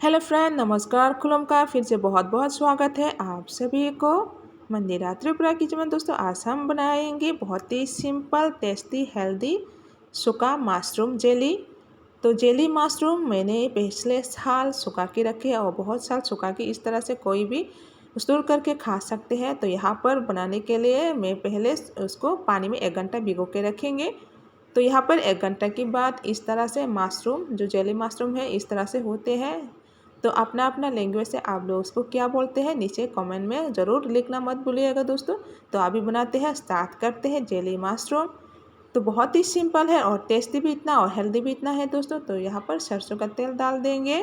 Hello friend, नमस्कार खुलम का फिर से बहुत बहुत स्वागत है आप सभी को मंदिरा त्रिपुरा किचन में। दोस्तों आज हम बनाएंगे बहुत ही सिंपल टेस्टी हेल्दी सूखा मशरूम जेली। तो जेली मशरूम मैंने पिछले साल सुखा के रखे और बहुत साल सुखा के इस तरह से कोई भी स्टोर करके खा सकते हैं। तो यहाँ पर बनाने के लिए मैं पहले उसको पानी में 1 घंटा भिगो के रखेंगे। तो यहाँ पर 1 घंटा के बाद इस तरह से मशरूम जो जेली मशरूम है इस तरह से होते हैं। तो अपना अपना लैंग्वेज से आप लोग उसको क्या बोलते हैं नीचे कमेंट में ज़रूर लिखना मत भूलिएगा दोस्तों। तो अभी बनाते हैं, स्टार्ट करते हैं जेली मशरूम। तो बहुत ही सिंपल है और टेस्टी भी इतना और हेल्दी भी इतना है दोस्तों। तो यहाँ पर सरसों का तेल डाल देंगे।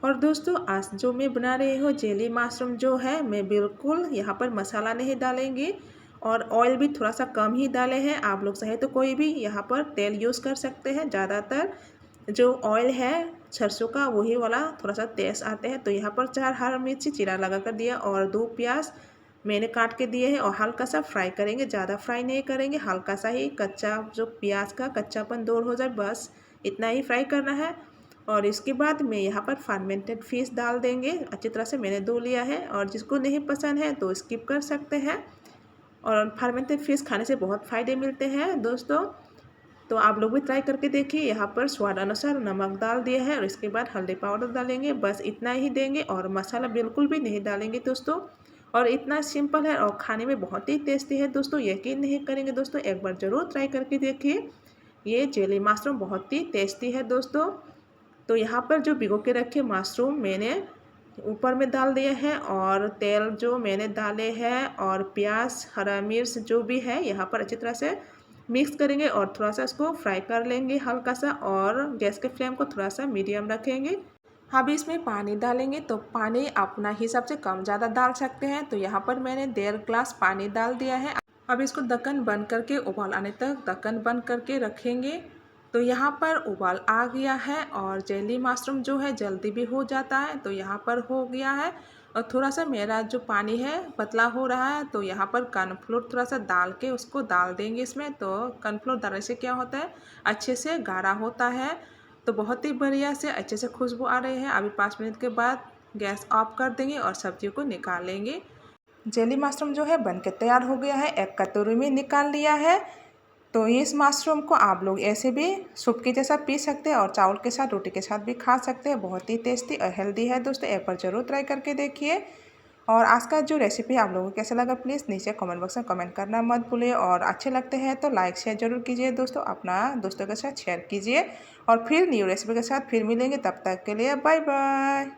और दोस्तों आज जो मैं बना रही हूँ जेली मशरूम जो है, मैं बिल्कुल यहाँ पर मसाला नहीं डालेंगी और ऑयल भी थोड़ा सा कम ही डाले हैं। आप लोग चाहे तो कोई भी यहाँ पर तेल यूज़ कर सकते हैं। ज़्यादातर जो ऑयल है सरसों का वही वाला थोड़ा सा तेज आते हैं। तो यहाँ पर 4 हरा मिर्ची चीरा लगा कर दिया और 2 प्याज मैंने काट के दिए हैं और हल्का सा फ्राई करेंगे, ज़्यादा फ्राई नहीं करेंगे, हल्का सा ही कच्चा जो प्याज का कच्चापन दूर हो जाए बस इतना ही फ्राई करना है। और इसके बाद मैं यहाँ पर फर्मेंटेड फिश डाल देंगे। अच्छी तरह से मैंने धो लिया है और जिसको नहीं पसंद है तो स्किप कर सकते हैं। और फर्मेंटेड फिश खाने से बहुत फ़ायदे मिलते हैं दोस्तों। तो आप लोग भी ट्राई करके देखिए। यहाँ पर स्वाद अनुसार नमक डाल दिया है और इसके बाद हल्दी पाउडर डालेंगे, बस इतना ही देंगे और मसाला बिल्कुल भी नहीं डालेंगे दोस्तों। और इतना सिंपल है और खाने में बहुत ही टेस्टी है दोस्तों। यकीन नहीं करेंगे दोस्तों, एक बार ज़रूर ट्राई करके देखिए। ये जेली मशरूम बहुत ही टेस्टी है दोस्तों। तो यहाँ पर जो भिगो के रखे मशरूम मैंने ऊपर में डाल दिए हैं और तेल जो मैंने डाले हैं और प्याज हरा मिर्च जो भी है यहाँ पर अच्छी तरह से मिक्स करेंगे और थोड़ा सा इसको फ्राई कर लेंगे हल्का सा। और गैस के फ्लेम को थोड़ा सा मीडियम रखेंगे। अभी इसमें पानी डालेंगे तो पानी अपना हिसाब से कम ज़्यादा डाल सकते हैं। तो यहाँ पर मैंने 1.5 ग्लास पानी डाल दिया है। अब इसको ढक्कन बंद करके उबाल आने तक ढक्कन बंद करके रखेंगे। तो यहाँ पर उबाल आ गया है और जेली मशरूम जो है जल्दी भी हो जाता है। तो यहाँ पर हो गया है और थोड़ा सा मेरा जो पानी है पतला हो रहा है। तो यहाँ पर कॉर्नफ्लोर थोड़ा सा डाल के उसको डाल देंगे इसमें। तो कॉर्नफ्लोर डालने से क्या होता है, अच्छे से गाढ़ा होता है। तो बहुत ही बढ़िया से अच्छे से खुशबू आ रही है। अभी 5 मिनट के बाद गैस ऑफ कर देंगे और सब्जियों को निकाल लेंगे। जेली मशरूम जो है बनके तैयार हो गया है, एक कटोरी में निकाल लिया है। तो इस मशरूम को आप लोग ऐसे भी सूप के जैसा पी सकते हैं और चावल के साथ रोटी के साथ भी खा सकते हैं। बहुत ही टेस्टी और हेल्दी है दोस्तों, एक बार ज़रूर ट्राई करके देखिए। और आज का जो रेसिपी आप लोगों को कैसा लगा प्लीज़ नीचे कमेंट बॉक्स में कमेंट करना मत भूलिए। और अच्छे लगते हैं तो लाइक शेयर जरूर कीजिए दोस्तों, अपना दोस्तों के साथ शेयर कीजिए। और फिर न्यू रेसिपी के साथ फिर मिलेंगे, तब तक के लिए बाय बाय।